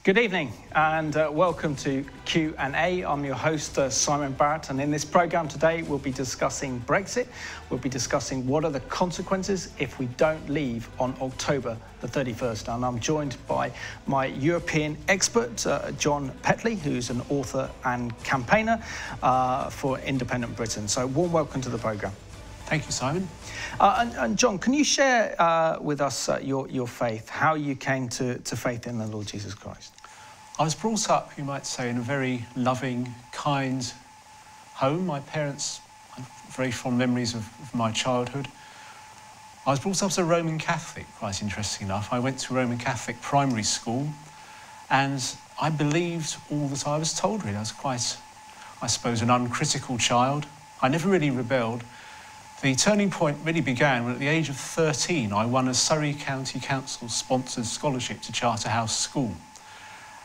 Good evening and welcome to Q&A. I'm your host, Simon Barrett, and in this programme today we'll be discussing Brexit. We'll be discussing what are the consequences if we don't leave on October the 31st. And I'm joined by my European expert, John Petley, who's an author and campaigner for Independent Britain. So warm welcome to the programme. Thank you, Simon. And John, can you share with us your faith, how you came to faith in the Lord Jesus Christ? I was brought up, you might say, in a very loving, kind home. My parents have very fond memories of my childhood. I was brought up as a Roman Catholic, quite interesting enough. I went to Roman Catholic primary school and I believed all that I was told, really. I was quite, I suppose, an uncritical child. I never really rebelled. The turning point really began when at the age of 13 I won a Surrey County Council sponsored scholarship to Charterhouse School,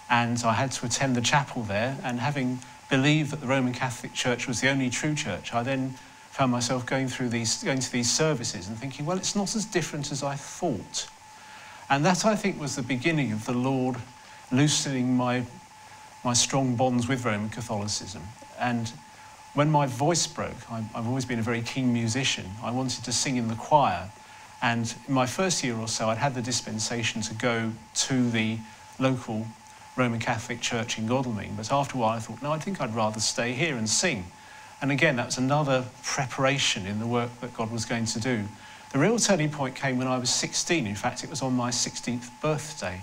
and I had to attend the chapel there, and having believed that the Roman Catholic Church was the only true church, I then found myself going to these services and thinking, well, it's not as different as I thought. And that, I think, was the beginning of the Lord loosening my strong bonds with Roman Catholicism. And when my voice broke, I've always been a very keen musician. I wanted to sing in the choir. And in my first year or so, I'd had the dispensation to go to the local Roman Catholic church in Godalming. But after a while, I thought, no, I think I'd rather stay here and sing. And again, that was another preparation in the work that God was going to do. The real turning point came when I was 16. In fact, it was on my 16th birthday.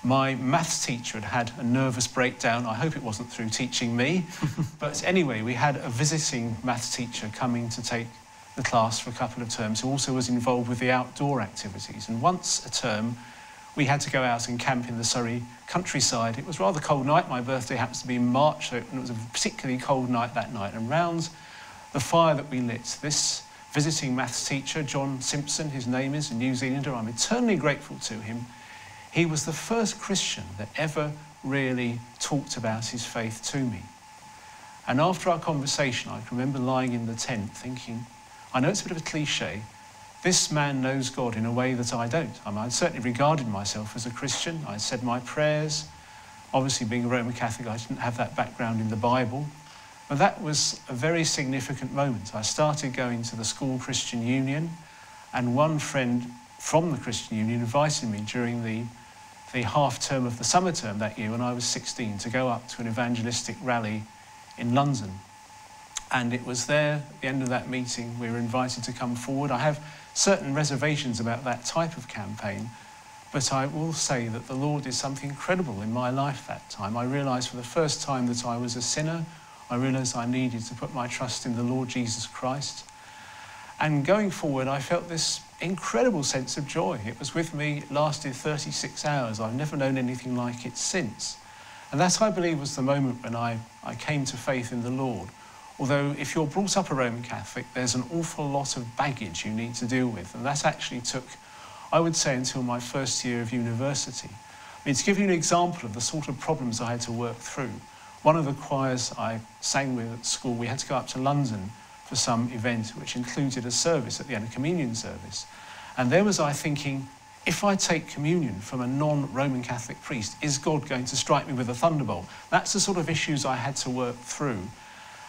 My maths teacher had a nervous breakdown. I hope it wasn't through teaching me. But anyway, we had a visiting maths teacher coming to take the class for a couple of terms who also was involved with the outdoor activities. And once a term, we had to go out and camp in the Surrey countryside. It was a rather cold night. My birthday happens to be in March, so it was a particularly cold night that night. And round the fire that we lit, this visiting maths teacher, John Simpson, his name is, a New Zealander, I'm eternally grateful to him. He was the first Christian that ever really talked about his faith to me. And after our conversation, I can remember lying in the tent thinking, I know it's a bit of a cliche, this man knows God in a way that I don't. I mean, I'd certainly regarded myself as a Christian. I'd said my prayers. Obviously, being a Roman Catholic, I didn't have that background in the Bible. But that was a very significant moment. I started going to the school Christian Union, and one friend from the Christian Union invited me during the half term of the summer term that year when I was 16 to go up to an evangelistic rally in London. And it was there, at the end of that meeting, we were invited to come forward. I have certain reservations about that type of campaign, but I will say that the Lord did something incredible in my life that time. I realised for the first time that I was a sinner. I realised I needed to put my trust in the Lord Jesus Christ. And going forward, I felt this incredible sense of joy. It was with me, it lasted 36 hours. I've never known anything like it since. And that, I believe, was the moment when I came to faith in the Lord. Although if you're brought up a Roman Catholic, there's an awful lot of baggage you need to deal with. And that actually took, I would say, until my first year of university. I mean, to give you an example of the sort of problems I had to work through, one of the choirs I sang with at school, we had to go up to London for some event which included a service at the end, a communion service. And there was I thinking, if I take communion from a non-Roman Catholic priest, is God going to strike me with a thunderbolt? That's the sort of issues I had to work through.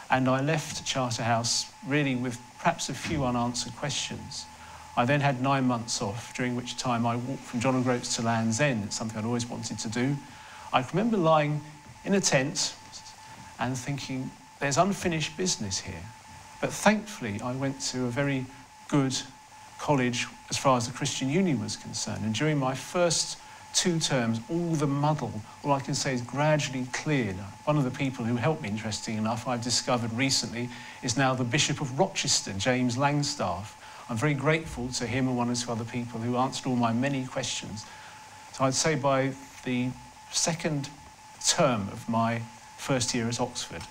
And I left Charterhouse really with perhaps a few unanswered questions. I then had 9 months off, during which time I walked from John O'Groats to Land's End. It's something I'd always wanted to do. I remember lying in a tent and thinking, there's unfinished business here. But thankfully, I went to a very good college as far as the Christian Union was concerned. And during my first 2 terms, all the muddle, all I can say is gradually cleared. One of the people who helped me, interesting enough, I've discovered recently, is now the Bishop of Rochester, James Langstaff. I'm very grateful to him and 1 or 2 other people who answered all my many questions. So I'd say by the second term of my first year at Oxford,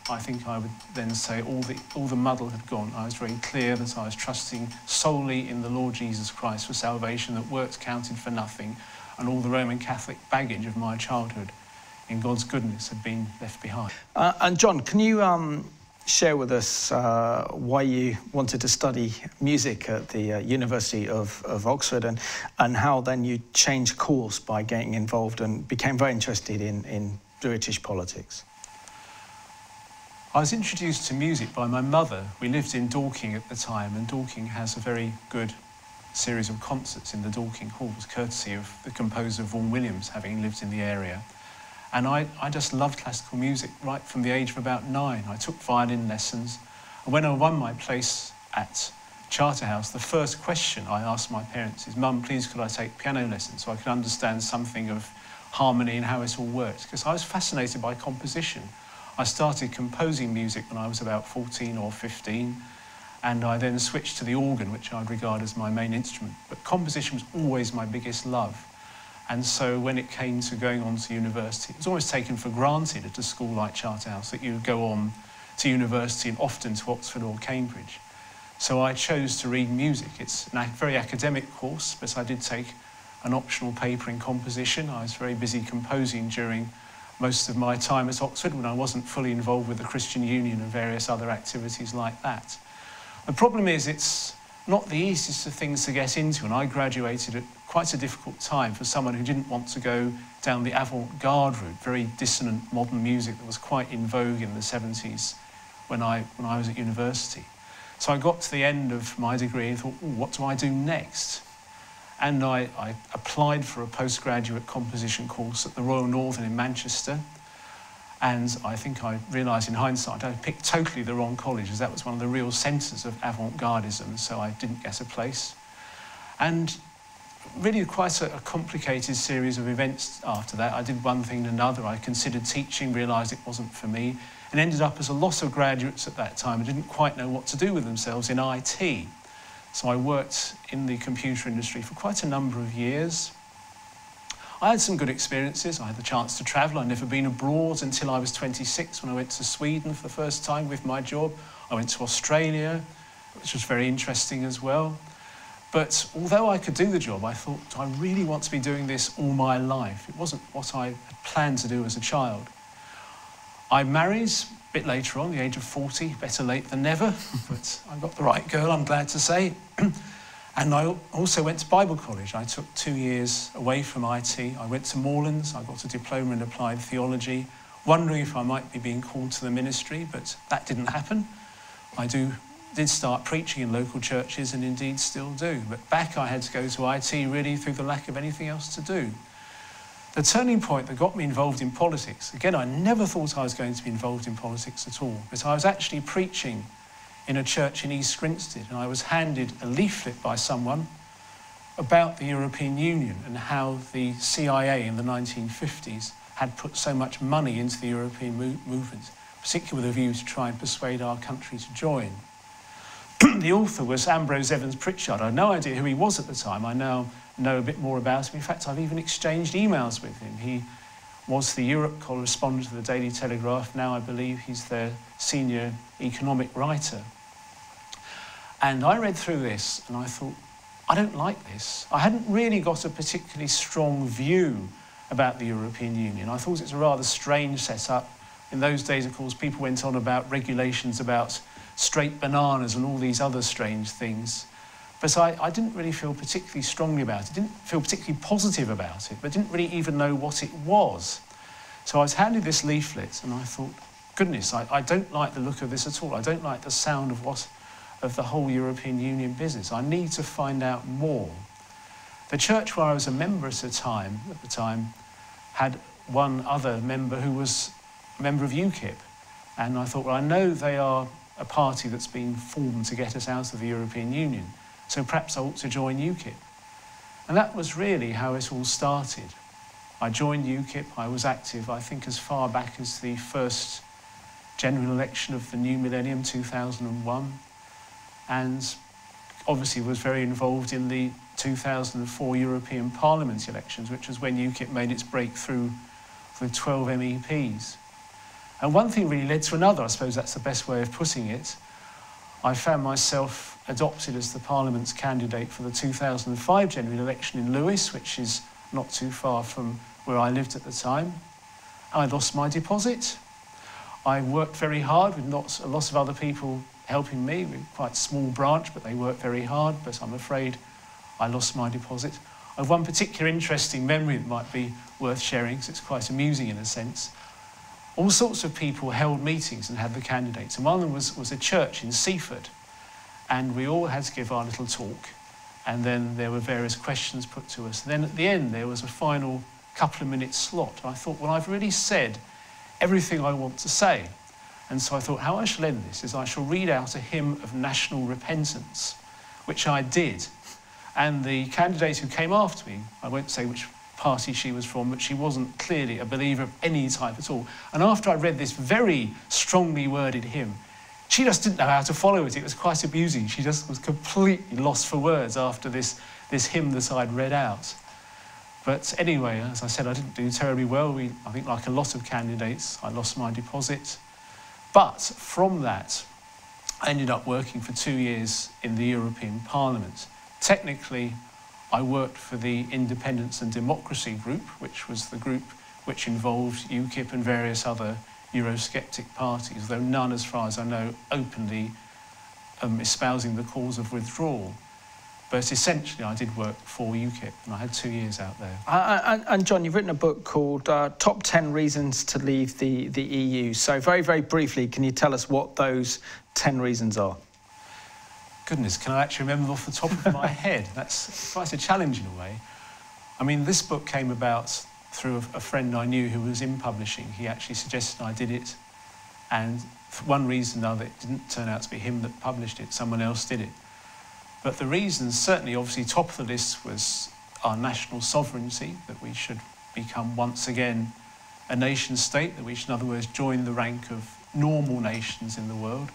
I think I would then say all the muddle had gone. I was very clear that I was trusting solely in the Lord Jesus Christ for salvation, that works counted for nothing, and all the Roman Catholic baggage of my childhood in God's goodness had been left behind. And John, can you share with us why you wanted to study music at the University of Oxford, and how then you changed course by getting involved and became very interested in British politics? I was introduced to music by my mother. We lived in Dorking at the time, and Dorking has a very good series of concerts in the Dorking halls, courtesy of the composer Vaughan Williams, having lived in the area. And I just loved classical music right from the age of about 9. I took violin lessons, and when I won my place at Charterhouse, the first question I asked my parents is, "Mum, please could I take piano lessons so I could understand something of harmony and how it all works?" Because I was fascinated by composition. I started composing music when I was about 14 or 15, and I then switched to the organ, which I'd regard as my main instrument. But composition was always my biggest love. And so when it came to going on to university, it was almost taken for granted at a school like Charterhouse that you would go on to university, and often to Oxford or Cambridge. So I chose to read music. It's a very academic course, but I did take an optional paper in composition. I was very busy composing during most of my time at Oxford when I wasn't fully involved with the Christian Union and various other activities like that. The problem is it's not the easiest of things to get into, and I graduated at quite a difficult time for someone who didn't want to go down the avant-garde route, very dissonant modern music that was quite in vogue in the 70s when I was at university. So I got to the end of my degree and thought, what do I do next? And I applied for a postgraduate composition course at the Royal Northern in Manchester. And I think I realised in hindsight I picked totally the wrong college, as that was one of the real centres of avant-gardism, so I didn't get a place. And really quite a complicated series of events after that. I did one thing and another. I considered teaching, realised it wasn't for me, and ended up, as a lot of graduates at that time, who didn't quite know what to do with themselves, in IT. So I worked in the computer industry for quite a number of years. I had some good experiences. I had the chance to travel. I'd never been abroad until I was 26, when I went to Sweden for the first time with my job. I went to Australia, which was very interesting as well. But although I could do the job, I thought, do I really want to be doing this all my life? It wasn't what I had planned to do as a child. I married a bit later on, the age of 40, better late than never, but I got the right girl, I'm glad to say. And I also went to Bible college. I took 2 years away from IT. I went to Moorlands. I got a diploma in applied theology, wondering if I might be being called to the ministry, but that didn't happen. I did start preaching in local churches, and indeed still do. But back I had to go to IT really through the lack of anything else to do. The turning point that got me involved in politics, again, I never thought I was going to be involved in politics at all, but I was actually preaching in a church in East Grinstead, and I was handed a leaflet by someone about the European Union and how the CIA in the 1950s had put so much money into the European movement, particularly with a view to try and persuade our country to join. The author was Ambrose Evans Pritchard. I had no idea who he was at the time. I now know a bit more about him. In fact, I've even exchanged emails with him. He was the Europe correspondent of the Daily Telegraph. Now I believe he's their senior economic writer. And I read through this and I thought, I don't like this. I hadn't really got a particularly strong view about the European Union. I thought it was a rather strange setup. In those days, of course, people went on about regulations about straight bananas and all these other strange things. But I didn't really feel particularly strongly about it, didn't feel particularly positive about it, but didn't really even know what it was. So I was handed this leaflet and I thought, goodness, I don't like the look of this at all. I don't like the sound of the whole European Union business. I need to find out more. The church where I was a member at the time had one other member who was a member of UKIP. And I thought, well, I know they are a party that's been formed to get us out of the European Union, so perhaps I ought to join UKIP. And that was really how it all started. I joined UKIP. I was active, I think, as far back as the first general election of the new millennium, 2001. And obviously was very involved in the 2004 European Parliament elections, which was when UKIP made its breakthrough with 12 MEPs. And one thing really led to another, I suppose that's the best way of putting it. I found myself adopted as the Parliament's candidate for the 2005 general election in Lewes, which is not too far from where I lived at the time. I lost my deposit. I worked very hard with lots of other people helping me. We're quite a small branch, but they worked very hard, but I'm afraid I lost my deposit. I have one particular interesting memory that might be worth sharing, because it's quite amusing in a sense. All sorts of people held meetings and had the candidates, and one of them was a church in Seaford, and we all had to give our little talk, and then there were various questions put to us. And then at the end there was a final couple of minutes slot. And I thought, well, I've really said everything I want to say. And so I thought, how I shall end this is I shall read out a hymn of national repentance, which I did. And the candidate who came after me, I won't say which party she was from, but she wasn't clearly a believer of any type at all. And after I read this very strongly worded hymn, she just didn't know how to follow it. It was quite amusing. She just was completely lost for words after this hymn that I'd read out. But anyway, as I said, I didn't do terribly well. I think like a lot of candidates, I lost my deposit. But from that, I ended up working for 2 years in the European Parliament. Technically, I worked for the Independence and Democracy Group, which was the group which involved UKIP and various other Eurosceptic parties, though none, as far as I know, openly espousing the cause of withdrawal. But essentially, I did work for UKIP, and I had 2 years out there. And John, you've written a book called Top 10 Reasons to Leave the EU. So very, very briefly, can you tell us what those 10 reasons are? Goodness, can I actually remember off the top of my head? That's quite a challenge in a way. I mean, this book came about through a friend I knew who was in publishing. He actually suggested I did it, and for one reason or another, it didn't turn out to be him that published it, someone else did it. But the reasons, certainly, obviously, top of the list was our national sovereignty, that we should become once again a nation state, that we should, in other words, join the rank of normal nations in the world.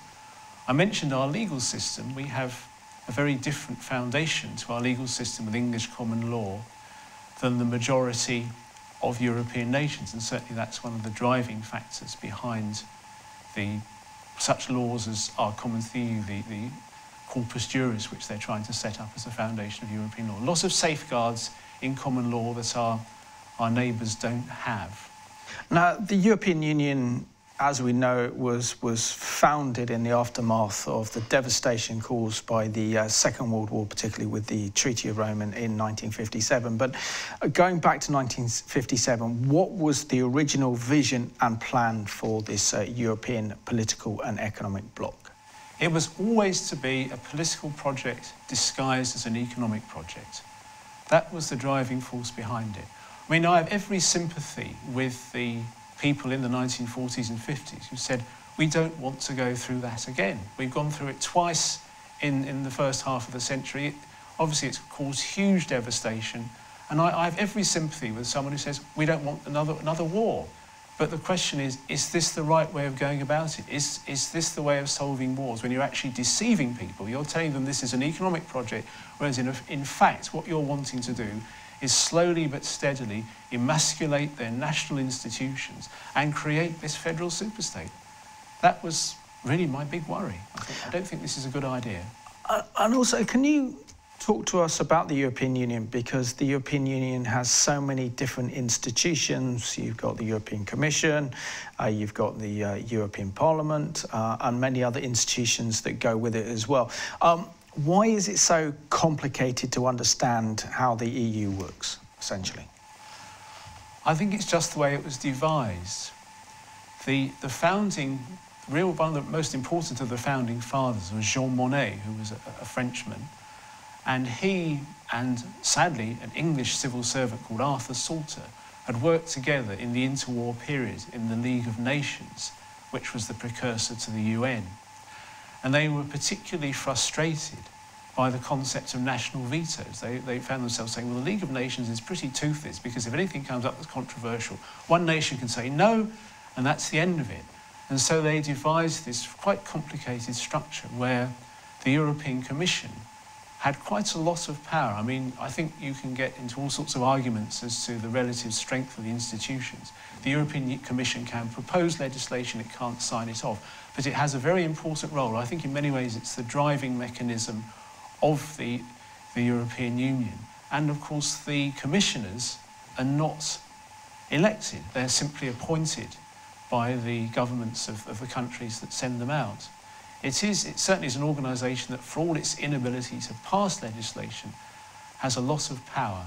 I mentioned our legal system. We have a very different foundation to our legal system with English common law than the majority of European nations, and certainly that's one of the driving factors behind such laws as our common theory, the corpus juris, which they're trying to set up as a foundation of European law. Lots of safeguards in common law that our neighbours don't have. Now, the European Union, as we know, was founded in the aftermath of the devastation caused by the Second World War, particularly with the Treaty of Rome in 1957. But going back to 1957, what was the original vision and plan for this European political and economic bloc? It was always to be a political project disguised as an economic project. That was the driving force behind it. I mean, I have every sympathy with the people in the 1940s and 50s who said, we don't want to go through that again. We've gone through it twice in the first half of the century. Obviously, it's caused huge devastation. And I have every sympathy with someone who says, we don't want another war. But the question is this the right way of going about it? Is this the way of solving wars? When you're actually deceiving people, you're telling them this is an economic project, whereas in fact, what you're wanting to do is slowly but steadily emasculate their national institutions and create this federal superstate. That was really my big worry. I don't think this is a good idea. And also, can you talk to us about the European Union, because the European Union has so many different institutions. You've got the European Commission, you've got the European Parliament, and many other institutions that go with it as well. Why is it so complicated to understand how the EU works, essentially? I think it's just the way it was devised. The founding, one of the most important of the founding fathers was Jean Monnet, who was a Frenchman. And he and, sadly, an English civil servant called Arthur Salter had worked together in the interwar period in the League of Nations, which was the precursor to the UN. And they were particularly frustrated by the concept of national vetoes. They found themselves saying, well, the League of Nations is pretty toothless, because if anything comes up that's controversial, one nation can say no, and that's the end of it. And so they devised this quite complicated structure where the European Commission had quite a lot of power. I mean, I think you can get into all sorts of arguments as to the relative strength of the institutions. The European Commission can propose legislation, it can't sign it off, but it has a very important role. I think in many ways it's the driving mechanism of the European Union. And of course the commissioners are not elected, they're simply appointed by the governments of the countries that send them out. It certainly is an organisation that, for all its inability to pass legislation, has a lot of power.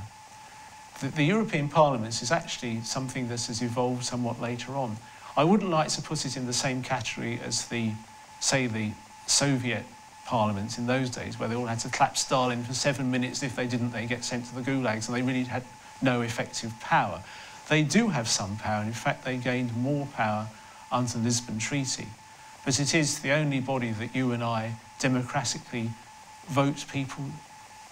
The European Parliament is actually something that has evolved somewhat later on. I wouldn't like to put it in the same category as the Soviet parliaments in those days, where they all had to clap Stalin for 7 minutes. If they didn't, they get sent to the gulags, and they really had no effective power. They do have some power, and in fact they gained more power under the Lisbon Treaty. But it is the only body that you and I democratically vote people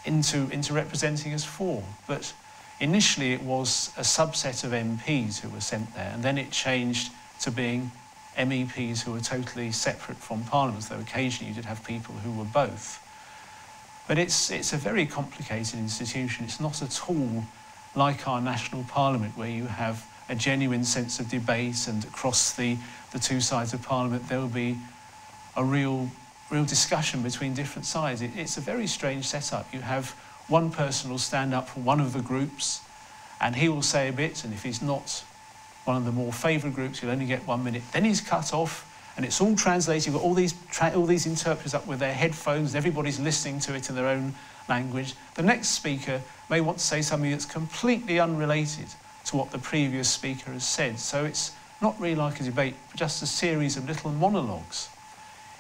into representing us for. But initially it was a subset of MPs who were sent there, and then it changed to being MEPs who were totally separate from parliaments, though occasionally you did have people who were both. But it's a very complicated institution. It's not at all like our national parliament, where you have a genuine sense of debate, and across the two sides of parliament there will be a real discussion between different sides. It's a very strange setup. You have one person will stand up for one of the groups, and he will say a bit, and if he's not one of the more favoured groups, he'll only get 1 minute. Then he's cut off, and it's all translated. You've got all these interpreters up with their headphones, and everybody's listening to it in their own language. The next speaker may want to say something that's completely unrelated to what the previous speaker has said. So it's not really like a debate, but just a series of little monologues.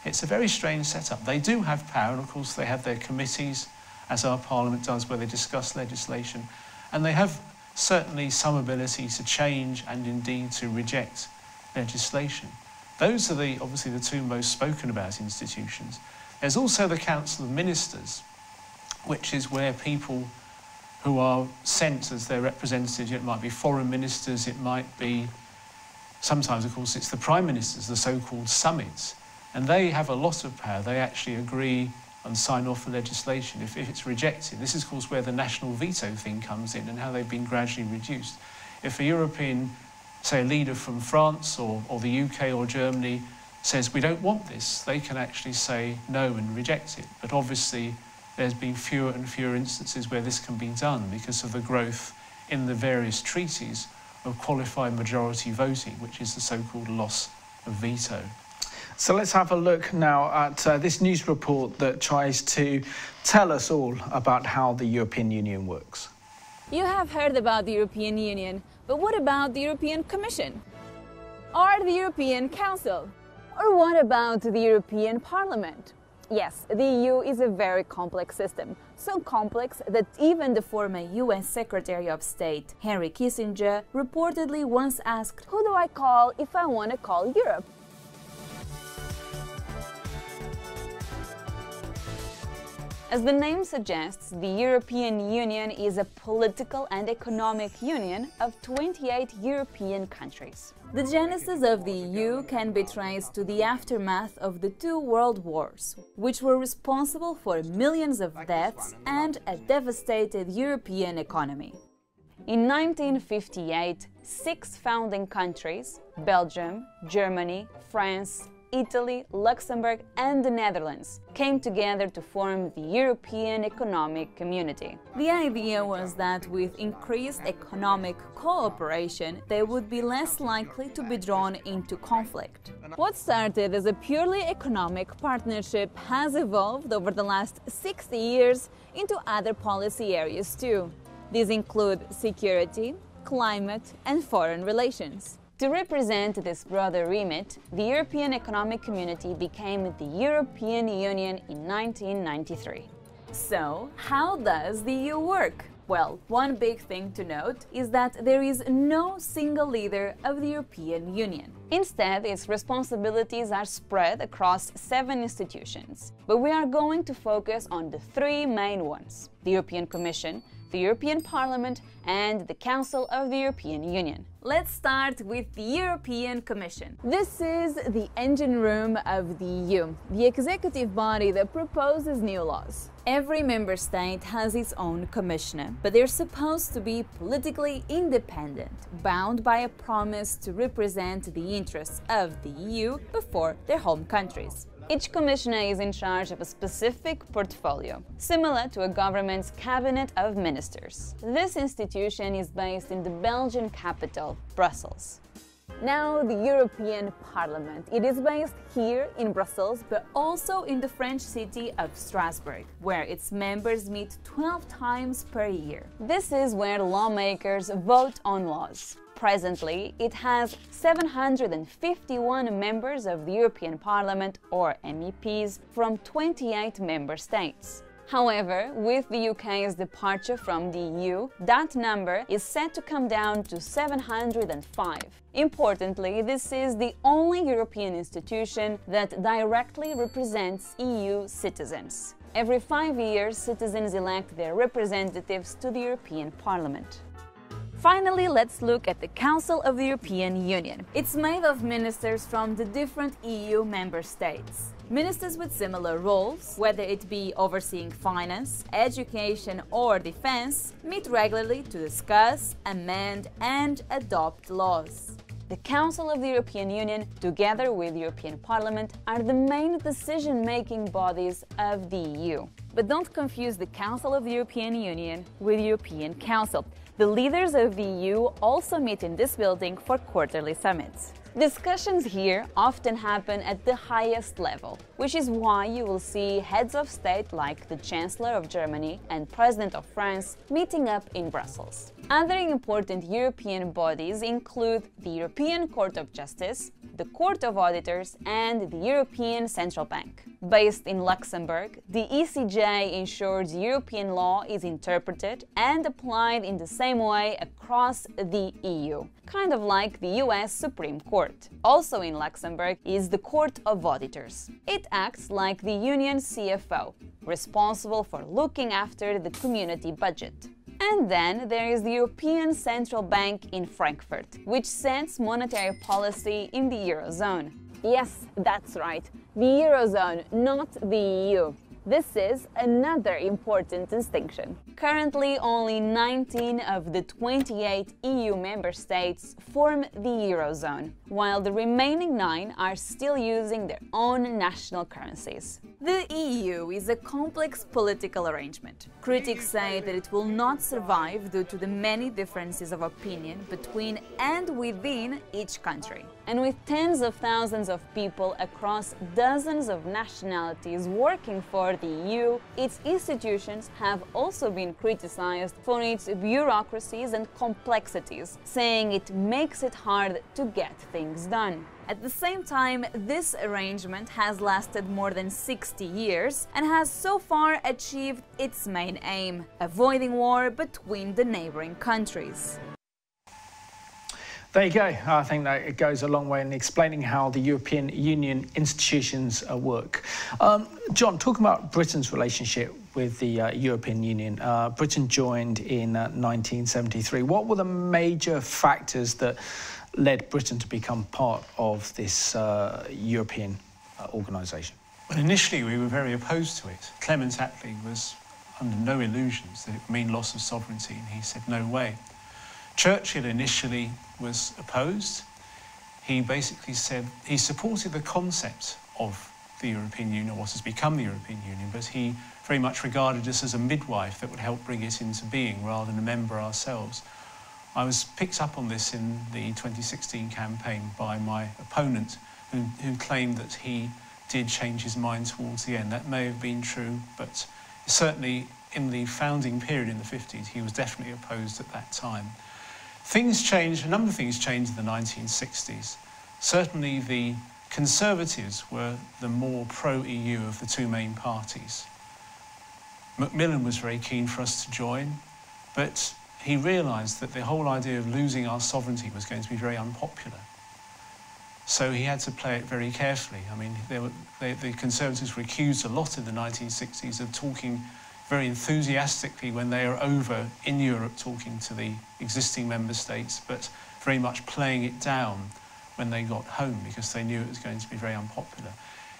It's a very strange setup. They do have power, and of course they have their committees, as our parliament does, where they discuss legislation, and they have certainly some ability to change and indeed to reject legislation. Those are obviously the two most spoken about institutions. There's also the Council of Ministers, which is where people who are sent as their representatives, it might be foreign ministers, it might be, sometimes of course it's the prime ministers, the so-called summits, and they have a lot of power. They actually agree and sign off the legislation if it's rejected. This is of course where the national veto thing comes in, and how they've been gradually reduced. If a European, say a leader from France or the UK or Germany says we don't want this, they can actually say no and reject it. But obviously there's been fewer and fewer instances where this can be done because of the growth in the various treaties of qualified majority voting, which is the so-called loss of veto. So let's have a look now at this news report that tries to tell us all about how the European Union works. You have heard about the European Union, but what about the European Commission? Or the European Council? Or what about the European Parliament? Yes, the EU is a very complex system, so complex that even the former US Secretary of State, Henry Kissinger, reportedly once asked, "Who do I call if I want to call Europe?" As the name suggests, the European Union is a political and economic union of 28 European countries. The genesis of the EU can be traced to the aftermath of the two world wars, which were responsible for millions of deaths and a devastated European economy. In 1958, 6 founding countries, Belgium, Germany, France, Italy, Luxembourg and the Netherlands, came together to form the European Economic Community. The idea was that with increased economic cooperation, they would be less likely to be drawn into conflict. What started as a purely economic partnership has evolved over the last 60 years into other policy areas too. These include security, climate and foreign relations. To represent this broader remit, the European Economic Community became the European Union in 1993. So, how does the EU work? Well, one big thing to note is that there is no single leader of the European Union. Instead, its responsibilities are spread across 7 institutions. But we are going to focus on the 3 main ones: the European Commission, the European Parliament and the Council of the European Union. Let's start with the European Commission. This is the engine room of the EU, the executive body that proposes new laws. Every member state has its own commissioner, but they're supposed to be politically independent, bound by a promise to represent the interests of the EU before their home countries. Each commissioner is in charge of a specific portfolio, similar to a government's cabinet of ministers. This institution is based in the Belgian capital, Brussels. Now, the European Parliament. It is based here in Brussels, but also in the French city of Strasbourg, where its members meet 12 times per year. This is where lawmakers vote on laws. Presently, it has 751 members of the European Parliament, or MEPs, from 28 member states. However, with the UK's departure from the EU, that number is set to come down to 705. Importantly, this is the only European institution that directly represents EU citizens. Every 5 years, citizens elect their representatives to the European Parliament. Finally, let's look at the Council of the European Union. It's made of ministers from the different EU member states. Ministers with similar roles, whether it be overseeing finance, education or defense, meet regularly to discuss, amend and adopt laws. The Council of the European Union, together with the European Parliament, are the main decision-making bodies of the EU. But don't confuse the Council of the European Union with the European Council. The leaders of the EU also meet in this building for quarterly summits. Discussions here often happen at the highest level, which is why you will see heads of state like the Chancellor of Germany and President of France meeting up in Brussels. Other important European bodies include the European Court of Justice, the Court of Auditors and the European Central Bank. Based in Luxembourg, the ECJ ensures European law is interpreted and applied in the same way across the EU, kind of like the US Supreme Court. Also in Luxembourg is the Court of Auditors. It acts like the Union's CFO, responsible for looking after the community budget. And then there is the European Central Bank in Frankfurt, which sets monetary policy in the Eurozone. Yes, that's right, the Eurozone, not the EU. This is another important distinction. Currently, only 19 of the 28 EU member states form the Eurozone, while the remaining 9 are still using their own national currencies. The EU is a complex political arrangement. Critics say that it will not survive due to the many differences of opinion between and within each country. And with tens of thousands of people across dozens of nationalities working for the EU, its institutions have also been criticized for its bureaucracies and complexities, saying it makes it hard to get things done. At the same time, this arrangement has lasted more than 60 years and has so far achieved its main aim, avoiding war between the neighboring countries. There you go. I think that it goes a long way in explaining how the European Union institutions work. John, talking about Britain's relationship with the European Union, Britain joined in 1973. What were the major factors that led Britain to become part of this European organisation? Well, initially we were very opposed to it. Clement Attlee was under no illusions that it would mean loss of sovereignty, and he said no way. Churchill initially was opposed. He basically said he supported the concept of the European Union, what has become the European Union, but he very much regarded us as a midwife that would help bring it into being rather than a member ourselves. I was picked up on this in the 2016 campaign by my opponent, who claimed that he did change his mind towards the end. That may have been true, but certainly in the founding period in the 50s, he was definitely opposed at that time. Things changed, a number of things changed in the 1960s. Certainly the Conservatives were the more pro-EU of the two main parties. Macmillan was very keen for us to join, but he realised that the whole idea of losing our sovereignty was going to be very unpopular. So he had to play it very carefully. I mean, the Conservatives were accused a lot in the 1960s of talking very enthusiastically when they are over in Europe talking to the existing member states, but very much playing it down when they got home because they knew it was going to be very unpopular.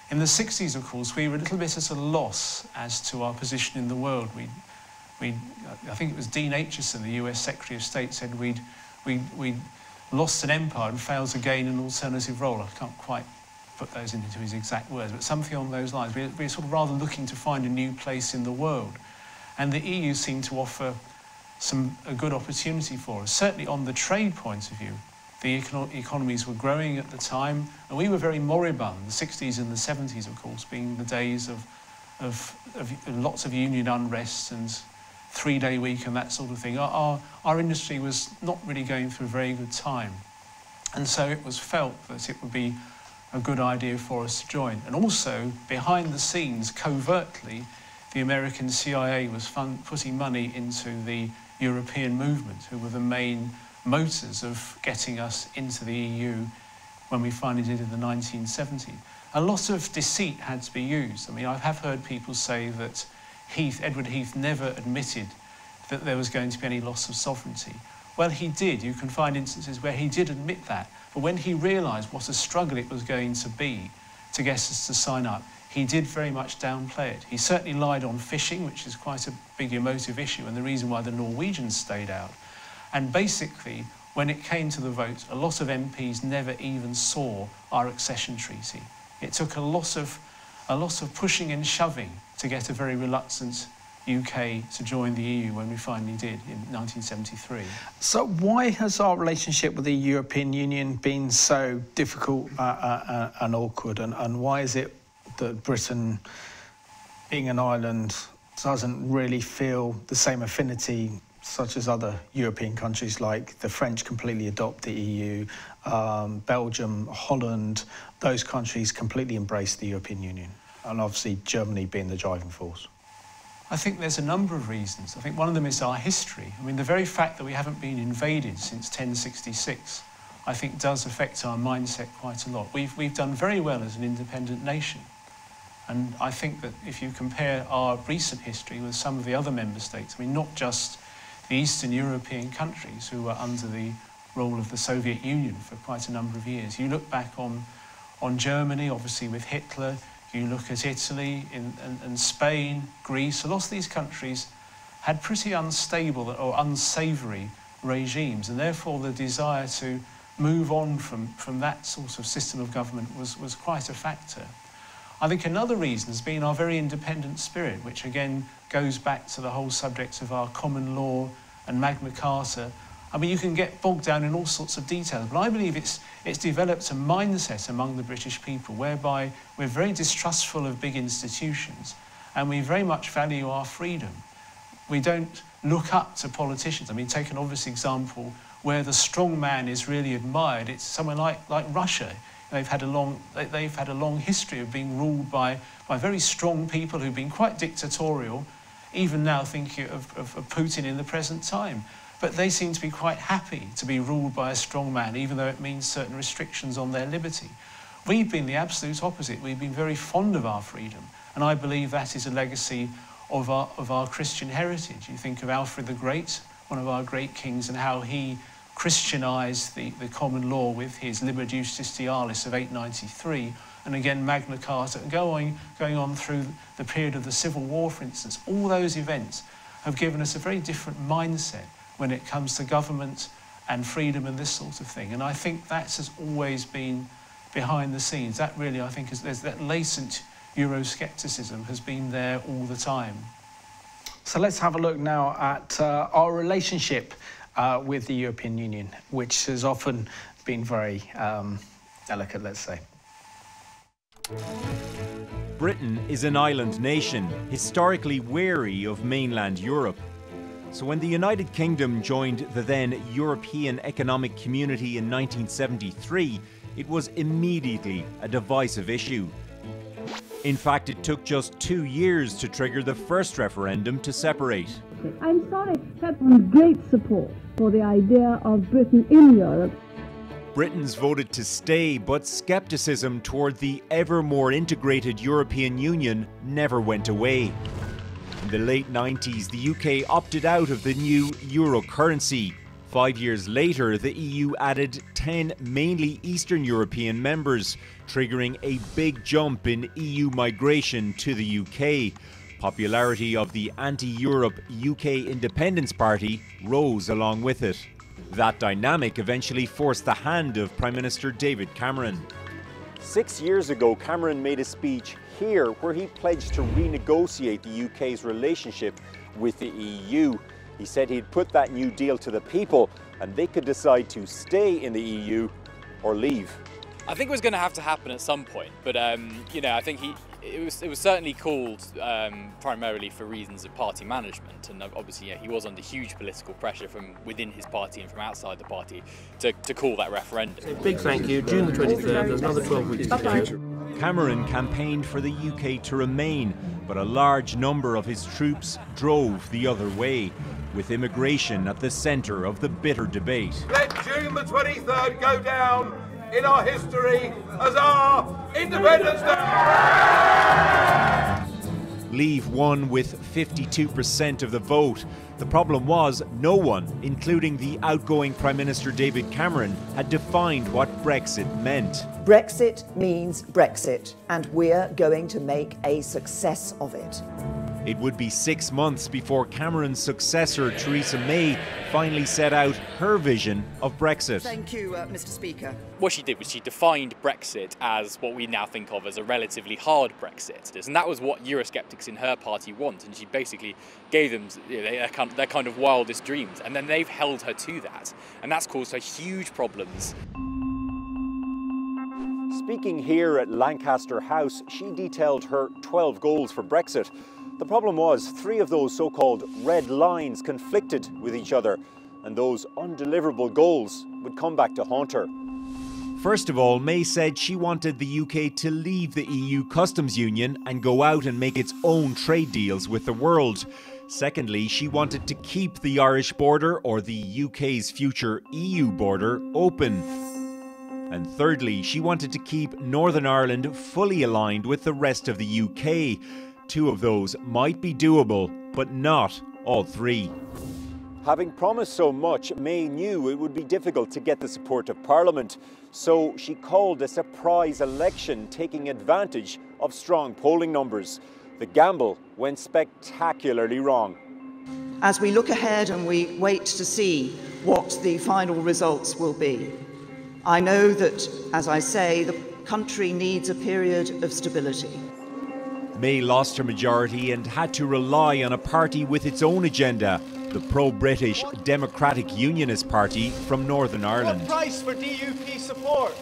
In the 60s, of course, we were a little bit at a loss as to our position in the world. I think it was Dean Acheson, the US Secretary of State, said we'd lost an empire and failed to gain an alternative role. I can't quite put those into his exact words, but something on those lines. We're sort of rather looking to find a new place in the world. And the EU seemed to offer a good opportunity for us. Certainly on the trade point of view, The economies were growing at the time, and we were very moribund. The 60s and the 70s, of course, being the days of lots of union unrest and three-day week and that sort of thing. Our industry was not really going through a very good time. And so it was felt that it would be a good idea for us to join. And also, behind the scenes, covertly, the American CIA was putting money into the European movement, who were the main motors of getting us into the EU when we finally did in the 1970s. A lot of deceit had to be used. I mean, I have heard people say that Edward Heath never admitted that there was going to be any loss of sovereignty. Well, he did. You can find instances where he did admit that. But when he realised what a struggle it was going to be to get us to sign up, he did very much downplay it. He certainly lied on fishing, which is quite a big emotive issue and the reason why the Norwegians stayed out. And basically, when it came to the vote, a lot of MPs never even saw our accession treaty. It took a lot of pushing and shoving to get a very reluctant UK to join the EU when we finally did in 1973. So why has our relationship with the European Union been so difficult and awkward, and why is it that Britain, being an island, doesn't really feel the same affinity such as other European countries, like the French completely adopt the EU, Belgium, Holland, those countries completely embrace the European Union, and obviously Germany being the driving force? I think there's a number of reasons. I think one of them is our history. I mean, the very fact that we haven't been invaded since 1066, I think does affect our mindset quite a lot. We've done very well as an independent nation. And I think that if you compare our recent history with some of the other member states, I mean, not just the Eastern European countries who were under the rule of the Soviet Union for quite a number of years. You look back on Germany, obviously with Hitler. You look at Italy and Spain, Greece. A lot of these countries had pretty unstable or unsavoury regimes, and therefore the desire to move on from that sort of system of government was quite a factor. I think another reason has been our very independent spirit, which again goes back to the whole subject of our common law and Magna Carta. I mean, you can get bogged down in all sorts of details, but I believe it's developed a mindset among the British people whereby we're very distrustful of big institutions and we very much value our freedom. We don't look up to politicians. I mean, take an obvious example where the strong man is really admired. It's somewhere like Russia. They've had a long history of being ruled by very strong people who've been quite dictatorial, even now thinking of Putin in the present time. But they seem to be quite happy to be ruled by a strong man, even though it means certain restrictions on their liberty. We've been the absolute opposite. We've been very fond of our freedom, and I believe that is a legacy of our Christian heritage. You think of Alfred the Great, one of our great kings, and how he Christianised the common law with his Liber Justitialis of 893, and again Magna Carta, and going on through the period of the Civil War, for instance. All those events have given us a very different mindset when it comes to government and freedom and this sort of thing. And I think that has always been behind the scenes. That really, I think, there's that latent Euroscepticism has been there all the time. So let's have a look now at our relationship with the European Union, which has often been very delicate, let's say. Britain is an island nation, historically wary of mainland Europe. So when the United Kingdom joined the then European Economic Community in 1973, it was immediately a divisive issue. In fact, it took just 2 years to trigger the first referendum to separate. I'm sorry, had great support for the idea of Britain in Europe. Britons voted to stay, but scepticism toward the ever more integrated European Union never went away. In the late 90s, the UK opted out of the new euro currency. 5 years later, the EU added 10 mainly Eastern European members, triggering a big jump in EU migration to the UK. Popularity of the anti-Europe UK Independence Party rose along with it. That dynamic eventually forced the hand of Prime Minister David Cameron. 6 years ago, Cameron made a speech here where he pledged to renegotiate the UK's relationship with the EU. He said he'd put that new deal to the people and they could decide to stay in the EU or leave. I think it was going to have to happen at some point, but you know, I think it was certainly called primarily for reasons of party management, and obviously, yeah, he was under huge political pressure from within his party and from outside the party to call that referendum. A big thank you. June the 23rd. There's another 12 weeks to go. Cameron campaigned for the UK to remain, but a large number of his troops drove the other way, with immigration at the centre of the bitter debate. Let June the 23rd go down in our history as our Independence Day! Leave won with 52% of the vote. The problem was no one, including the outgoing Prime Minister David Cameron, had defined what Brexit meant. Brexit means Brexit, and we're going to make a success of it. It would be 6 months before Cameron's successor, Theresa May, finally set out her vision of Brexit. Thank you, Mr. Speaker. What she did was she defined Brexit as what we now think of as a relatively hard Brexit. And that was what Eurosceptics in her party want. And she basically gave them their kind of wildest dreams. And then they've held her to that. And that's caused her huge problems. Speaking here at Lancaster House, she detailed her 12 goals for Brexit. The problem was 3 of those so-called red lines conflicted with each other, and those undeliverable goals would come back to haunt her. First of all, May said she wanted the UK to leave the EU customs union and go out and make its own trade deals with the world. Secondly, she wanted to keep the Irish border, or the UK's future EU border, open. And thirdly, she wanted to keep Northern Ireland fully aligned with the rest of the UK. 2 of those might be doable, but not all 3. Having promised so much, May knew it would be difficult to get the support of Parliament, so she called a surprise election, taking advantage of strong polling numbers. The gamble went spectacularly wrong. As we look ahead and we wait to see what the final results will be, I know that, as I say, the country needs a period of stability. May lost her majority and had to rely on a party with its own agenda, the pro-British Democratic Unionist Party from Northern Ireland. What price for DUP support?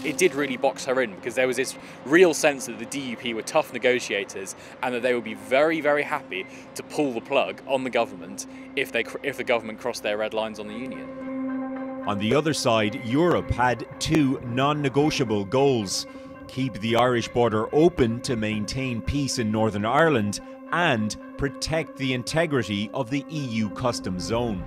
It did really box her in, because there was this real sense that the DUP were tough negotiators and that they would be very, very happy to pull the plug on the government if the government crossed their red lines on the union. On the other side, Europe had 2 non-negotiable goals: keep the Irish border open to maintain peace in Northern Ireland and protect the integrity of the EU customs zone.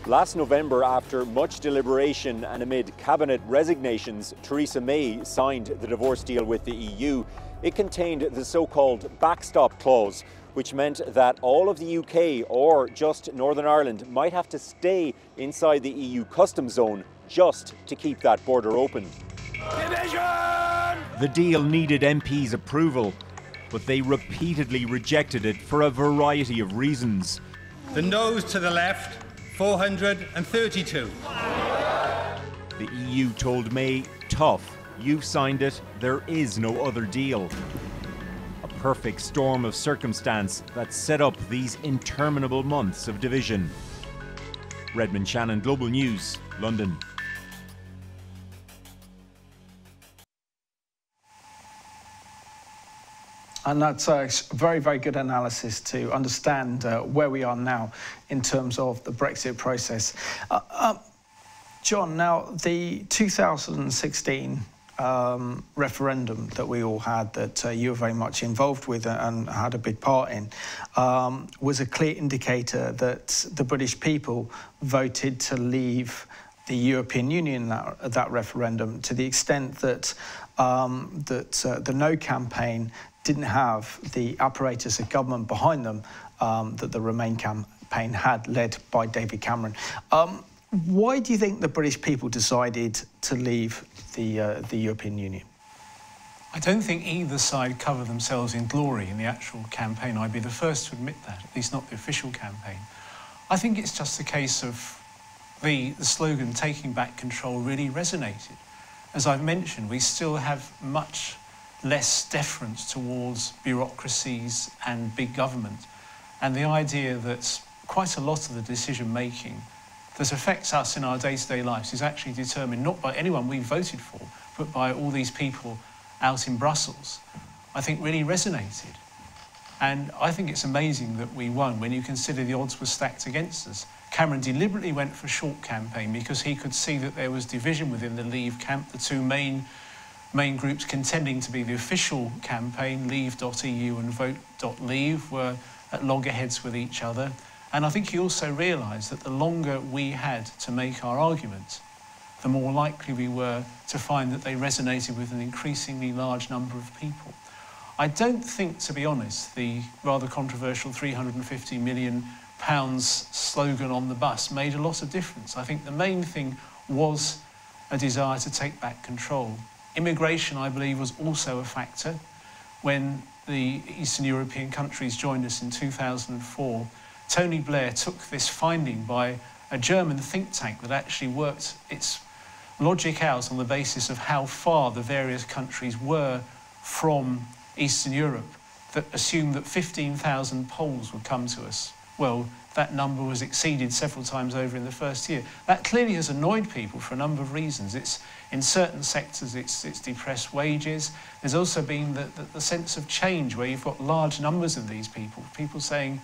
Last November, after much deliberation and amid cabinet resignations, Theresa May signed the divorce deal with the EU. It contained the so-called backstop clause, which meant that all of the UK or just Northern Ireland might have to stay inside the EU customs zone just to keep that border open. Division! The deal needed MPs' approval, but they repeatedly rejected it for a variety of reasons. The noes to the left, 432. The EU told May, tough, you've signed it, there is no other deal. A perfect storm of circumstance that set up these interminable months of division. Redmond Shannon, Global News, London. And that's a very, very good analysis to understand where we are now in terms of the Brexit process. John, now the 2016 referendum that we all had, that you were very much involved with and had a big part in, was a clear indicator that the British people voted to leave the European Union that referendum, to the extent that the No campaign didn't have the apparatus of government behind them that the Remain campaign had, led by David Cameron. Why do you think the British people decided to leave the European Union? I don't think either side covered themselves in glory in the actual campaign. I'd be the first to admit that, at least not the official campaign. I think it's just a case of the slogan, taking back control, really resonated. As I've mentioned, we still have much less deference towards bureaucracies and big government. and the idea that quite a lot of the decision-making that affects us in our day-to-day lives is actually determined not by anyone we voted for, but by all these people out in Brussels, I think really resonated. And I think it's amazing that we won when you consider the odds were stacked against us. Cameron deliberately went for a short campaign because he could see that there was division within the Leave camp. The two main groups contending to be the official campaign, leave.eu and vote.leave, were at loggerheads with each other. And I think he also realised that the longer we had to make our argument, the more likely we were to find that they resonated with an increasingly large number of people. I don't think, to be honest, the rather controversial £350 million slogan on the bus made a lot of difference. I think the main thing was a desire to take back control. Immigration, I believe, was also a factor. When the Eastern European countries joined us in 2004, Tony Blair took this finding by a German think tank that actually worked its logic out on the basis of how far the various countries were from Eastern Europe, that assumed that 15,000 Poles would come to us. Well, that number was exceeded several times over in the first year. That clearly has annoyed people for a number of reasons. In certain sectors, it's depressed wages. There's also been the sense of change where you've got large numbers of these people saying,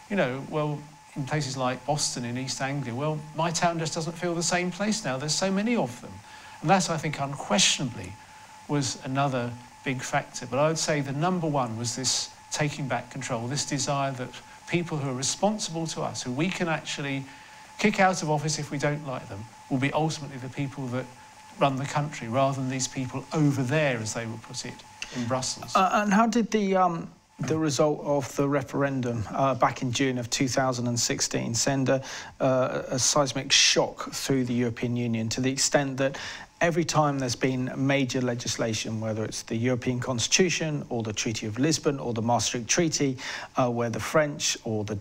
you know, well, in places like Boston in East Anglia, well, my town just doesn't feel the same place now. There's so many of them. And that, I think, unquestionably was another big factor. But I would say the number one was this taking back control, this desire that people who are responsible to us, who we can actually kick out of office if we don't like them, will be ultimately the people that run the country, rather than these people over there, as they would put it, in Brussels. And how did the result of the referendum back in June of 2016 send a seismic shock through the European Union, to the extent that every time there's been major legislation, whether it's the European Constitution or the Treaty of Lisbon or the Maastricht Treaty, where the French or the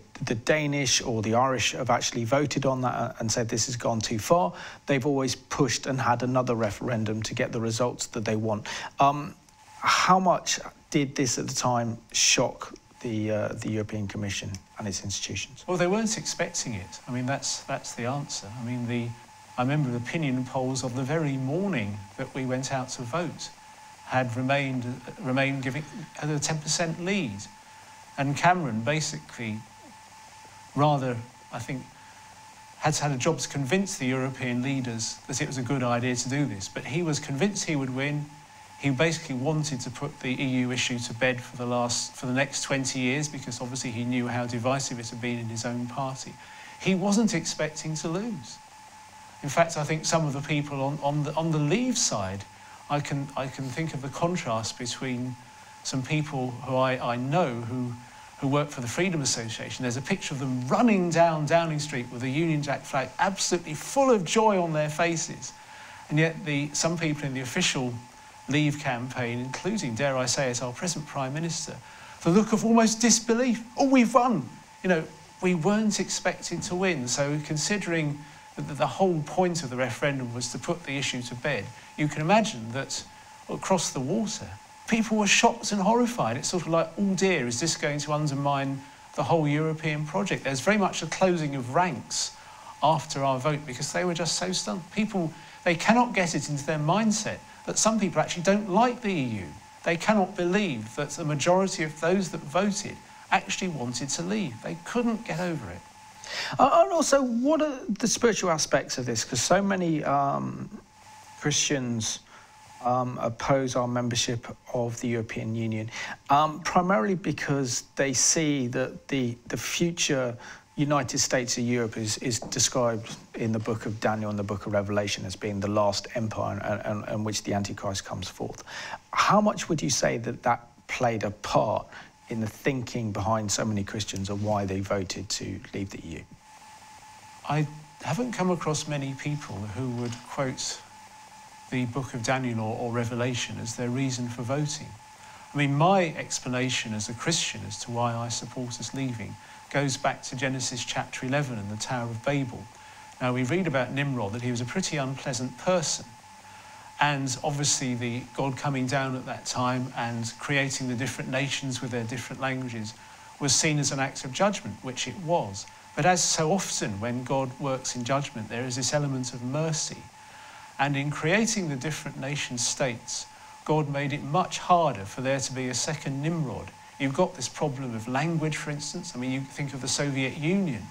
Danish or the Irish have actually voted on that and said this has gone too far, they've always pushed and had another referendum to get the results that they want. How much did this at the time shock the European Commission and its institutions? Well, they weren't expecting it. I mean, that's the answer. I mean, I remember the opinion polls of the very morning that we went out to vote had remained giving a 10% lead. And Cameron basically, rather, I think, had a job to convince the European leaders that it was a good idea to do this. But he was convinced he would win. He basically wanted to put the EU issue to bed for the next 20 years, because obviously he knew how divisive it had been in his own party. He wasn't expecting to lose. In fact, I think some of the people on the Leave side, I can think of the contrast between some people who I know who work for the Freedom Association. There's a picture of them running down Downing Street with a Union Jack flag, absolutely full of joy on their faces. And yet some people in the official Leave campaign, including, dare I say it, our present Prime Minister, the look of almost disbelief. Oh, we've won! You know, we weren't expecting to win. So considering that the whole point of the referendum was to put the issue to bed, you can imagine that across the water, people were shocked and horrified. It's sort of like, oh dear, is this going to undermine the whole European project? There's very much a closing of ranks after our vote, because they were just so stunned. People, they cannot get it into their mindset that some people actually don't like the EU. They cannot believe that the majority of those that voted actually wanted to leave. They couldn't get over it. And also, what are the spiritual aspects of this? Because so many Christians oppose our membership of the European Union, primarily because they see that the future United States of Europe is described in the book of Daniel and the book of Revelation as being the last empire and which the Antichrist comes forth. How much would you say that played a part in the thinking behind so many Christians of why they voted to leave the EU? I haven't come across many people who would quote the book of Daniel or Revelation as their reason for voting. I mean, my explanation as a Christian as to why I support us leaving goes back to Genesis chapter 11 and the Tower of Babel. Now, we read about Nimrod, that he was a pretty unpleasant person. And obviously God coming down at that time and creating the different nations with their different languages was seen as an act of judgment, which it was. But as so often when God works in judgment, there is this element of mercy. And in creating the different nation states, God made it much harder for there to be a second Nimrod. You've got this problem of language, for instance. I mean, you think of the Soviet Union.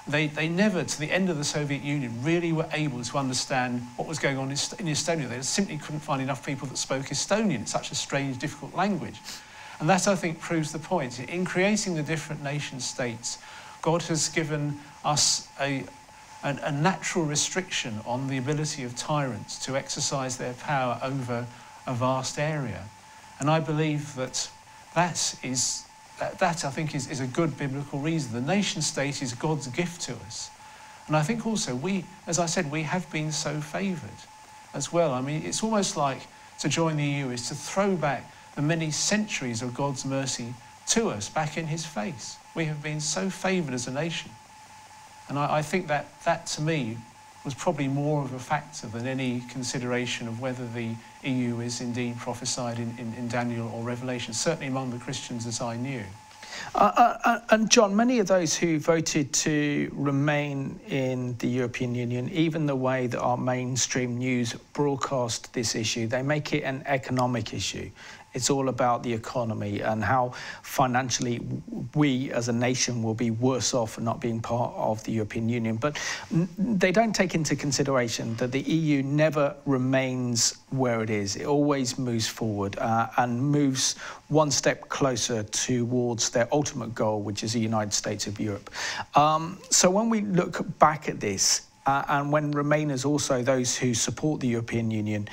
They never, to the end of the Soviet Union, really were able to understand what was going on in Estonia. They simply couldn't find enough people that spoke Estonian. It's such a strange, difficult language. And that, I think, proves the point. In creating the different nation states, God has given us a natural restriction on the ability of tyrants to exercise their power over a vast area. And I believe that I think is a good biblical reason. The nation state is God's gift to us. And I think also we, as I said, we have been so favoured as well. I mean, it's almost like to join the EU is to throw back the many centuries of God's mercy to us back in his face. We have been so favoured as a nation. And I think that to me was probably more of a factor than any consideration of whether the EU is indeed prophesied in Daniel or Revelation, certainly among the Christians as I knew. And John, many of those who voted to remain in the European Union, even the way that our mainstream news broadcast this issue, they make it an economic issue. It's all about the economy and how financially we as a nation will be worse off for not being part of the European Union. But they don't take into consideration that the EU never remains where it is. It always moves forward and moves one step closer towards their ultimate goal, which is the United States of Europe. So when we look back at this, and when Remainers, also those who support the European Union,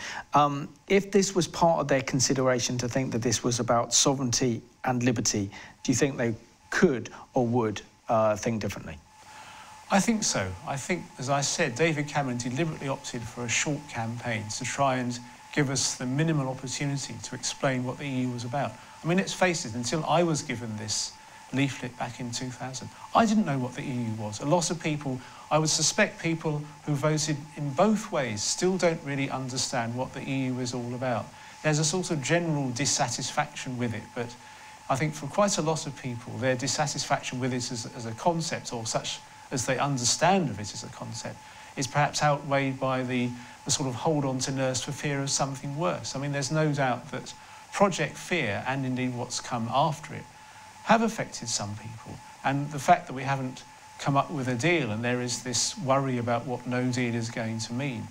if this was part of their consideration to think that this was about sovereignty and liberty, do you think they could or would think differently? I think so. I think, as I said, David Cameron deliberately opted for a short campaign to try and give us the minimal opportunity to explain what the EU was about. I mean, let's face it, until I was given this leaflet back in 2000, I didn't know what the EU was. A lot of people, I would suspect people who voted in both ways still don't really understand what the EU is all about. There's a sort of general dissatisfaction with it, but I think for quite a lot of people, their dissatisfaction with it as a concept, or such as they understand of it as a concept, is perhaps outweighed by the sort of hold on to nurse for fear of something worse. I mean, there's no doubt that Project Fear, and indeed what's come after it, have affected some people. And the fact that we haven't come up with a deal and there is this worry about what no deal is going to mean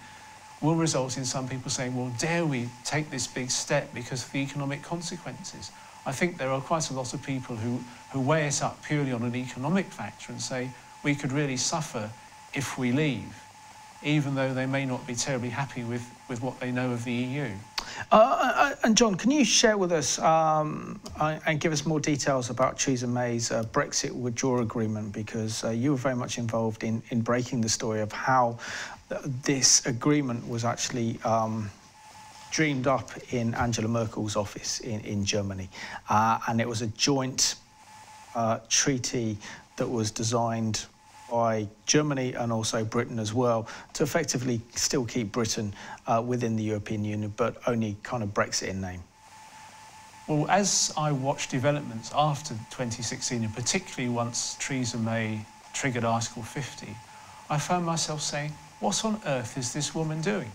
will result in some people saying, well, dare we take this big step because of the economic consequences? I think there are quite a lot of people who weigh it up purely on an economic factor and say we could really suffer if we leave, even though they may not be terribly happy with what they know of the EU. And John, can you share with us and give us more details about Theresa May's Brexit withdrawal agreement, because you were very much involved in breaking the story of how this agreement was actually dreamed up in Angela Merkel's office in Germany. And it was a joint treaty that was designed by Germany and also Britain as well, to effectively still keep Britain within the European Union, but only kind of Brexit in name. Well, as I watched developments after 2016, and particularly once Theresa May triggered Article 50, I found myself saying, what on earth is this woman doing?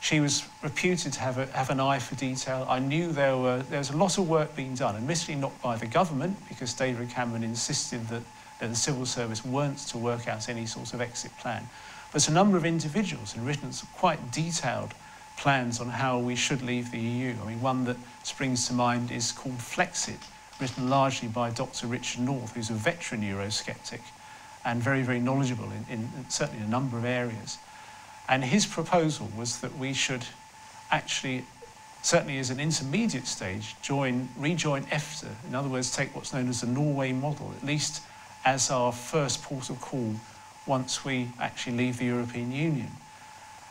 She was reputed to have an eye for detail. I knew there was a lot of work being done, admittedly not by the government, because David Cameron insisted that the civil service weren't to work out any sort of exit plan. But a number of individuals had written some quite detailed plans on how we should leave the EU. I mean, one that springs to mind is called Flexit, written largely by Dr. Richard North, who's a veteran Eurosceptic and very, very knowledgeable in certainly a number of areas. And his proposal was that we should actually, certainly as an intermediate stage, rejoin EFTA. In other words, take what's known as the Norway model, at least as our first port of call once we actually leave the European Union.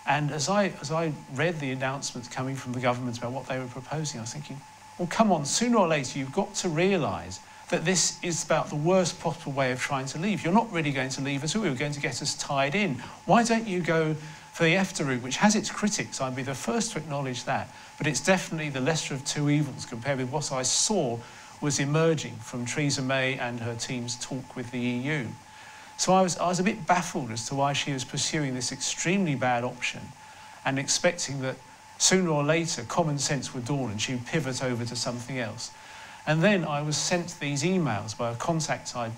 And as I read the announcements coming from the government about what they were proposing, I was thinking, well, come on, sooner or later you've got to realise that this is about the worst possible way of trying to leave. You're not really going to leave us all, you're going to get us tied in. Why don't you go for the EFTA route, which has its critics, I'd be the first to acknowledge that, but it's definitely the lesser of two evils compared with what I saw was emerging from Theresa May and her team's talk with the EU. So I was a bit baffled as to why she was pursuing this extremely bad option and expecting that sooner or later common sense would dawn and she would pivot over to something else. And then I was sent these emails by a contact I'd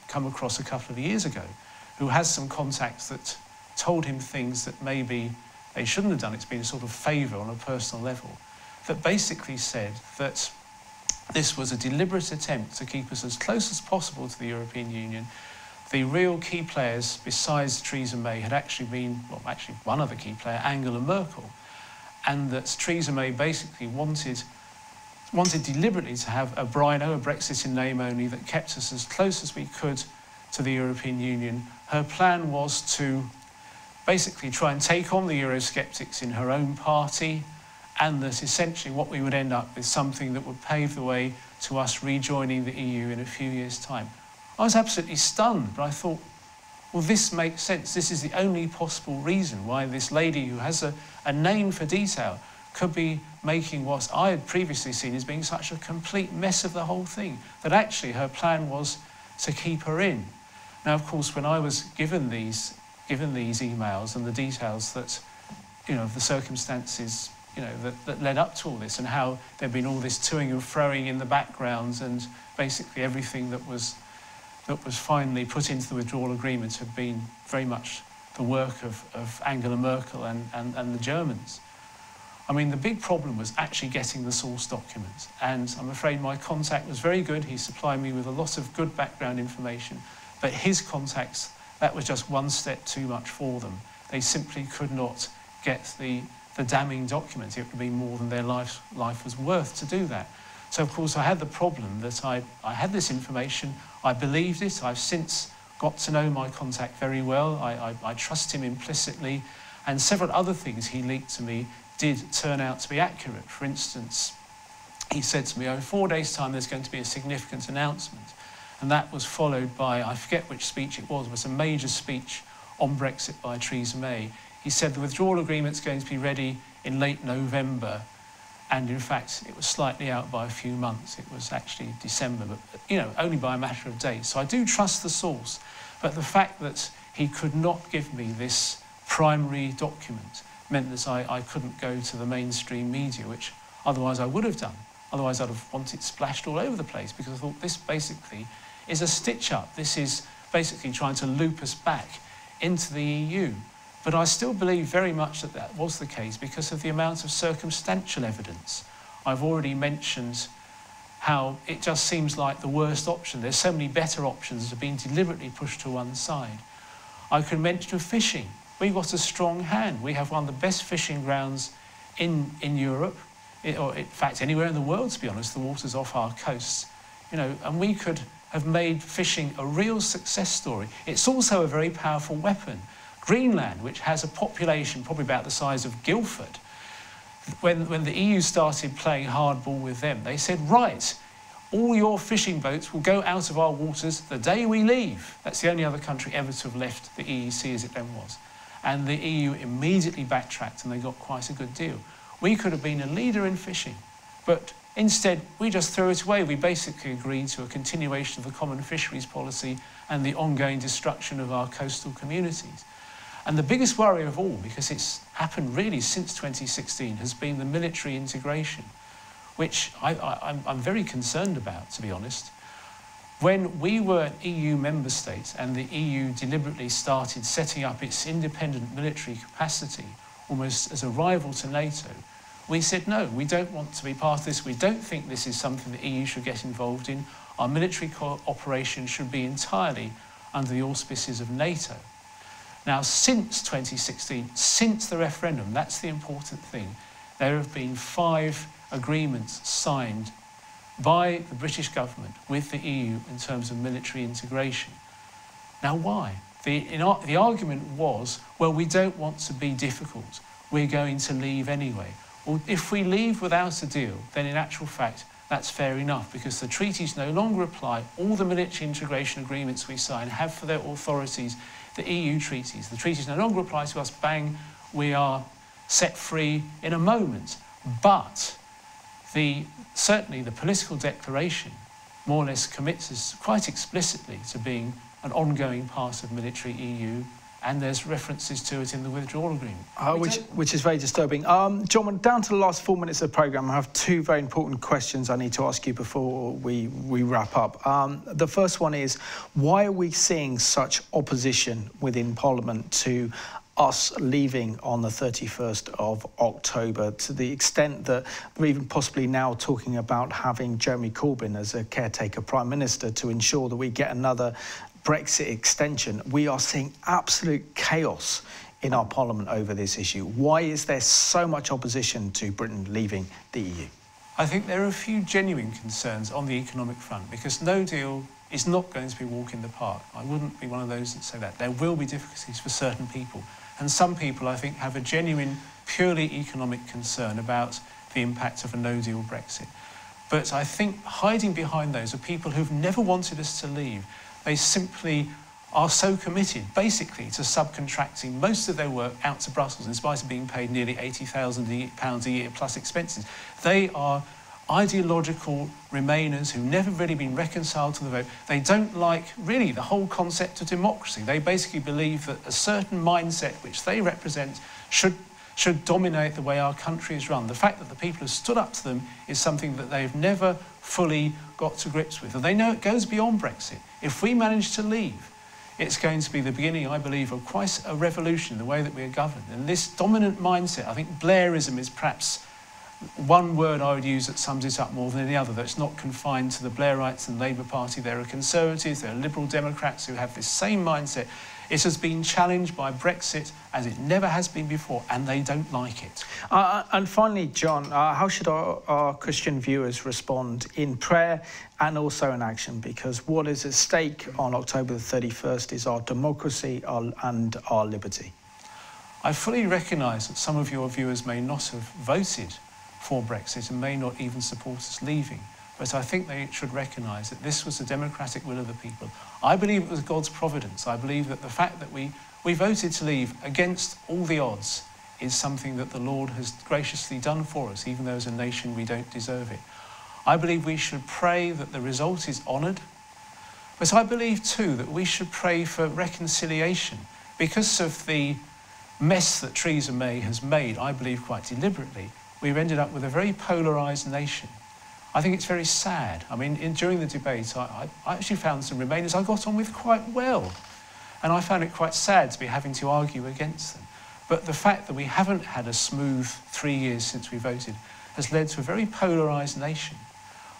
come across a couple of years ago, who has some contacts that told him things that maybe they shouldn't have done. It's been a sort of favour on a personal level, that basically said that this was a deliberate attempt to keep us as close as possible to the European Union. The real key players, besides Theresa May, had actually been, well, actually one other key player, Angela Merkel, and that Theresa May basically wanted deliberately to have a BRINO, a Brexit in name only, that kept us as close as we could to the European Union. Her plan was to basically try and take on the Eurosceptics in her own party, and that essentially what we would end up with something that would pave the way to us rejoining the EU in a few years' time. I was absolutely stunned, but I thought, well, this makes sense. This is the only possible reason why this lady, who has a name for detail, could be making what I had previously seen as being such a complete mess of the whole thing, that actually her plan was to keep her in. Now, of course, when I was given these emails and the details that, you know, of the circumstances, you know, that led up to all this, and how there'd been all this toing and froing in the background, and basically everything that was finally put into the withdrawal agreement had been very much the work of Angela Merkel and the Germans. I mean, the big problem was actually getting the source documents, and I'm afraid my contact was very good. He supplied me with a lot of good background information, but his contacts, that was just one step too much for them. They simply could not get the damning documents. It would be more than their life was worth to do that. So, of course, I had the problem that I had this information, I believed it. I've since got to know my contact very well. I trust him implicitly, and several other things he leaked to me did turn out to be accurate. For instance, he said to me, oh, in 4 days' time there's going to be a significant announcement, and that was followed by, I forget which speech it was a major speech on Brexit by Theresa May. He said the withdrawal agreement's going to be ready in late November, and in fact it was slightly out by a few months. It was actually December, but you know, only by a matter of days. So I do trust the source, but the fact that he could not give me this primary document meant that I couldn't go to the mainstream media, which otherwise I would have done. Otherwise I'd have wanted it splashed all over the place, because I thought this basically is a stitch-up. This is basically trying to loop us back into the EU. But I still believe very much that that was the case because of the amount of circumstantial evidence. I've already mentioned how it just seems like the worst option. There's so many better options that have been deliberately pushed to one side. I can mention fishing. We've got a strong hand. We have one of the best fishing grounds in Europe, or in fact anywhere in the world, to be honest, the waters off our coasts. You know, and we could have made fishing a real success story. It's also a very powerful weapon. Greenland, which has a population probably about the size of Guildford, when the EU started playing hardball with them, they said, right, all your fishing boats will go out of our waters the day we leave. That's the only other country ever to have left the EEC as it then was. And the EU immediately backtracked and they got quite a good deal. We could have been a leader in fishing, but instead we just threw it away. We basically agreed to a continuation of the common fisheries policy and the ongoing destruction of our coastal communities. And the biggest worry of all, because it's happened really since 2016, has been the military integration, which I'm very concerned about, to be honest. When we were an EU member state and the EU deliberately started setting up its independent military capacity, almost as a rival to NATO, we said, no, we don't want to be part of this. We don't think this is something the EU should get involved in. Our military cooperation should be entirely under the auspices of NATO. Now, since 2016, since the referendum, that's the important thing, there have been 5 agreements signed by the British government with the EU in terms of military integration. Now, why? The argument was, well, we don't want to be difficult. We're going to leave anyway. Well, if we leave without a deal, then in actual fact, that's fair enough, because the treaties no longer apply. All the military integration agreements we sign have for their authorities the EU treaties. The treaties no longer apply to us. Bang, we are set free in a moment. But certainly the political declaration more or less commits us quite explicitly to being an ongoing part of military EU, and there's references to it in the withdrawal agreement. Which is very disturbing. John, we're down to the last 4 minutes of the programme. I have two very important questions I need to ask you before we wrap up. The first one is, why are we seeing such opposition within Parliament to us leaving on the 31st of October, to the extent that we're even possibly now talking about having Jeremy Corbyn as a caretaker Prime Minister to ensure that we get another Brexit extension? We are seeing absolute chaos in our Parliament over this issue. Why is there so much opposition to Britain leaving the EU? I think there are a few genuine concerns on the economic front, because no deal is not going to be a walk in the park. I wouldn't be one of those that say that. There will be difficulties for certain people. And some people, I think, have a genuine, purely economic concern about the impact of a no-deal Brexit. But I think hiding behind those are people who've never wanted us to leave. They simply are so committed, basically, to subcontracting most of their work out to Brussels, in spite of being paid nearly £80,000 a year plus expenses. They are ideological Remainers who've never really been reconciled to the vote. They don't like, really, the whole concept of democracy. They basically believe that a certain mindset which they represent should dominate the way our country is run. The fact that the people have stood up to them is something that they've never fully got to grips with. And they know it goes beyond Brexit. If we manage to leave, it's going to be the beginning, I believe, of quite a revolution in the way that we are governed. And this dominant mindset, I think Blairism is perhaps one word I would use that sums it up more than any other, that it's not confined to the Blairites and Labour Party. There are Conservatives, there are Liberal Democrats who have this same mindset. It has been challenged by Brexit as it never has been before, and they don't like it. And finally, John, how should our Christian viewers respond in prayer and also in action? Because what is at stake on October the 31st is our democracy and our liberty. I fully recognise that some of your viewers may not have voted for Brexit and may not even support us leaving. But I think they should recognise that this was the democratic will of the people. I believe it was God's providence. I believe that the fact that we voted to leave against all the odds is something that the Lord has graciously done for us, even though as a nation we don't deserve it. I believe we should pray that the result is honoured. But I believe too that we should pray for reconciliation. Because of the mess that Theresa May has made, I believe quite deliberately, we've ended up with a very polarised nation. I think it's very sad. I mean, during the debate, I actually found some Remainers I got on with quite well. And I found it quite sad to be having to argue against them. But the fact that we haven't had a smooth 3 years since we voted has led to a very polarised nation.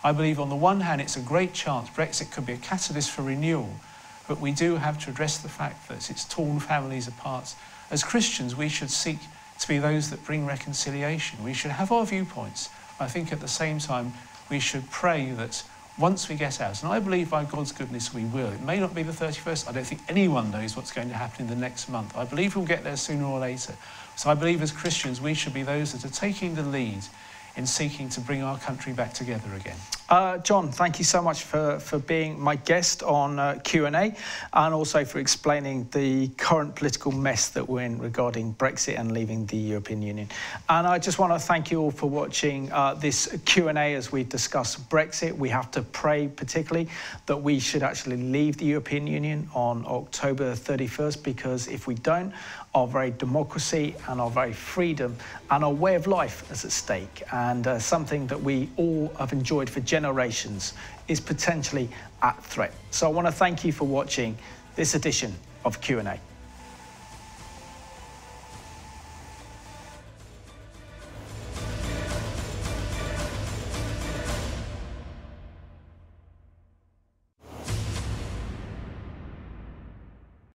I believe on the one hand, it's a great chance Brexit could be a catalyst for renewal, but we do have to address the fact that it's torn families apart. As Christians, we should seek to be those that bring reconciliation. We should have our viewpoints. I think at the same time, we should pray that once we get out, and I believe by God's goodness we will. It may not be the 31st. I don't think anyone knows what's going to happen in the next month. I believe we'll get there sooner or later. So I believe as Christians we should be those that are taking the lead in seeking to bring our country back together again. John, thank you so much for being my guest on Q&A, and also for explaining the current political mess that we're in regarding Brexit and leaving the European Union. And I just want to thank you all for watching this Q&A as we discuss Brexit. We have to pray particularly that we should actually leave the European Union on October 31st, because if we don't, our very democracy and our very freedom and our way of life is at stake, and something that we all have enjoyed for generations is potentially at threat. So I want to thank you for watching this edition of Q&A.